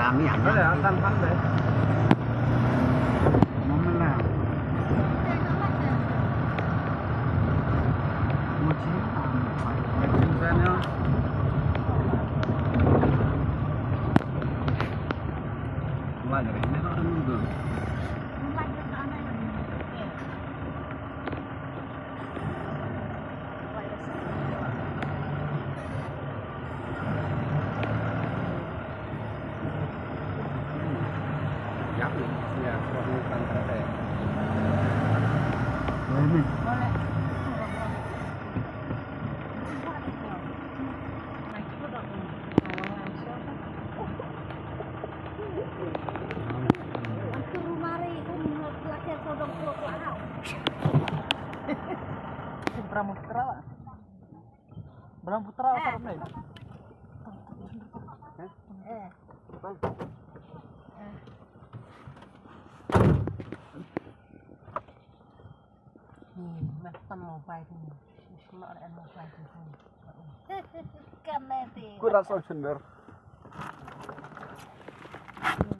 kami anak. Ada tanpa deh. Mana? Mochi Misalnya mulai dari ini kan dulu. Ya, perlukan kata ya. Boleh. Brahmaputra. Brahmaputra apa namanya? Kurang solution